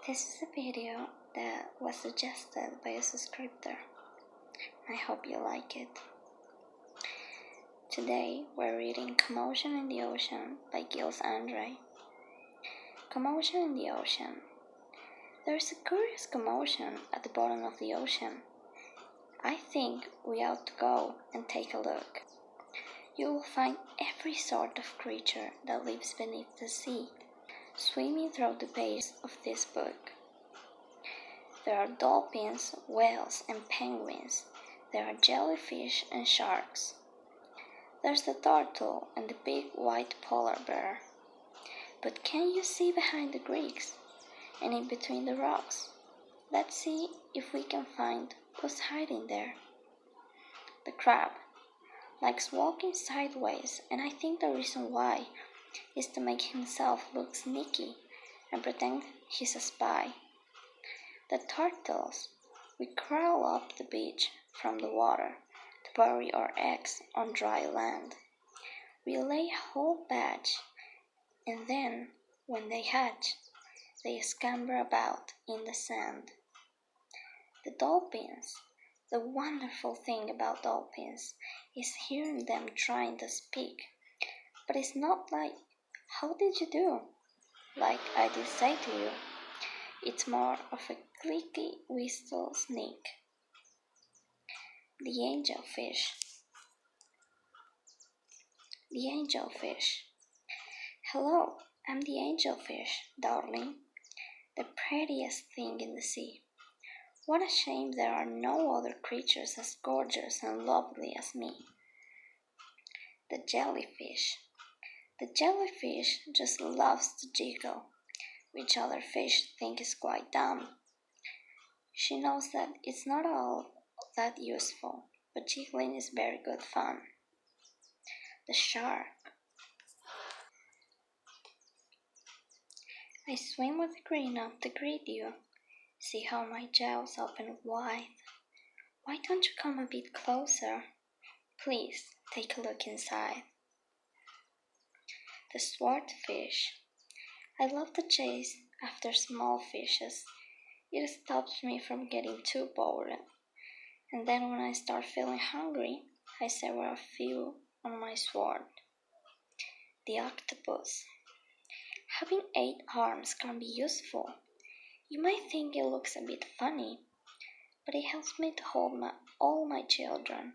This is a video that was suggested by a subscriber. I hope you like it. Today we're reading Commotion in the Ocean by Giles Andreae. Commotion in the Ocean. There's a curious commotion at the bottom of the ocean. I think we ought to go and take a look. You will find every sort of creature that lives beneath the sea swimming through the pages of this book. There are dolphins, whales, and penguins. There are jellyfish and sharks. There's the turtle and the big white polar bear. But can you see behind the creeks and in between the rocks? Let's see if we can find what's hiding there. The crab likes walking sideways, and I think the reason why is to make himself look sneaky and pretend he's a spy. The turtles, we crawl up the beach from the water to bury our eggs on dry land. We lay a whole batch, and then, when they hatch, they scamper about in the sand. The dolphins. The wonderful thing about dolphins is hearing them trying to speak. But it's not like, "How did you do?" like I did say to you. It's more of a clicky whistle sneak. The angelfish. The angelfish. Hello, I'm the angelfish, darling. The prettiest thing in the sea. What a shame there are no other creatures as gorgeous and lovely as me. The jellyfish. The jellyfish just loves to jiggle, which other fish think is quite dumb. She knows that it's not all that useful, but jiggling is very good fun. The shark. I swim with a grin up to greet you. See how my jaws open wide. Why don't you come a bit closer? Please take a look inside. The Swartfish. I love to chase after small fishes. It stops me from getting too bored. And then when I start feeling hungry, I sever a few on my sword. The Octopus. Having 8 arms can be useful. You might think it looks a bit funny, but it helps me to hold all my children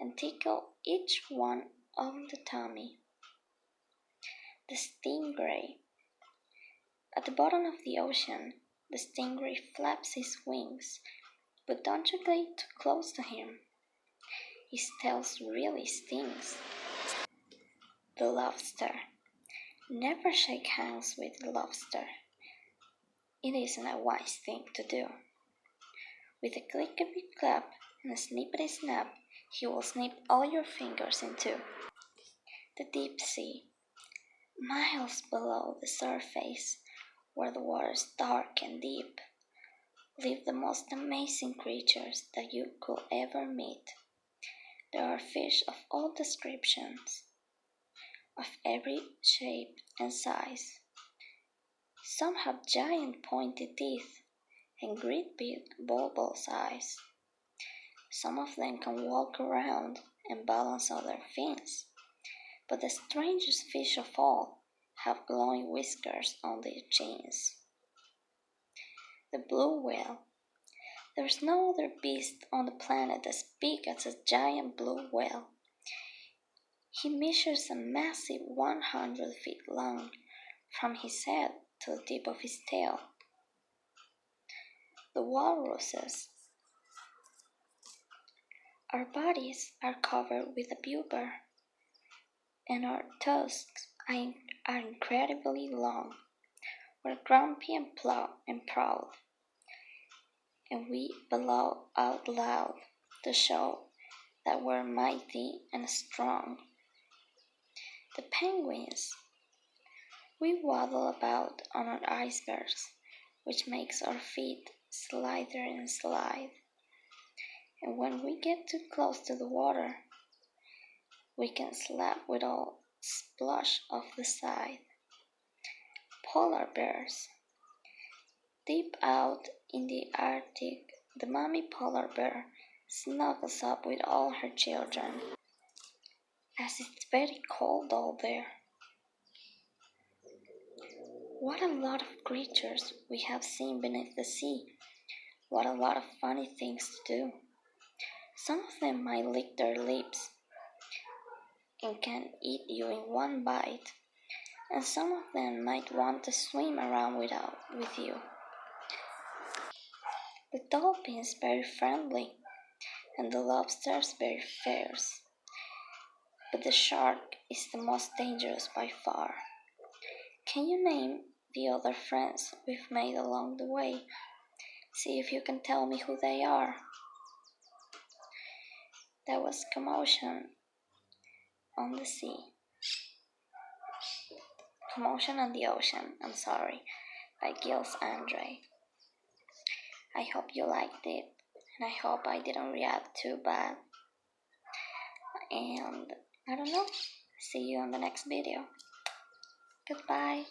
and tickle each one on the tummy. The stingray. At the bottom of the ocean, the stingray flaps his wings, but don't you get too close to him. His tail really stings. The lobster. Never shake hands with a lobster. It isn't a wise thing to do. With a clickety clap and a snippety snap, he will snip all your fingers in two. The deep sea. Miles below the surface, where the water is dark and deep, live the most amazing creatures that you could ever meet. There are fish of all descriptions, of every shape and size. Some have giant pointed teeth and great big bulbous eyes. Some of them can walk around and balance on their fins, but the strangest fish of all have glowing whiskers on their chins. The blue whale. There's no other beast on the planet as big as a giant blue whale. He measures a massive 100 feet long from his head to the tip of his tail. The walruses. Our bodies are covered with a blubber, and our tusks are incredibly long. We're grumpy and proud, and we bellow out loud to show that we're mighty and strong. The penguins. We waddle about on our icebergs, which makes our feet slither and slide. And when we get too close to the water, we can slap with a splosh off the side. Polar bears. Deep out in the Arctic, the mommy polar bear snuggles up with all her children, as it's very cold out there. What a lot of creatures we have seen beneath the sea. What a lot of funny things to do. Some of them might lick their lips and can eat you in one bite, and some of them might want to swim around with you. The dolphins very friendly, and the lobsters very fierce, but the shark is the most dangerous by far. Can you name the other friends we've made along the way? See if you can tell me who they are. That was Commotion on the Sea. Commotion on the Ocean, by Giles Andreae. I hope you liked it, and I hope I didn't react too bad. And I don't know, see you on the next video. Goodbye.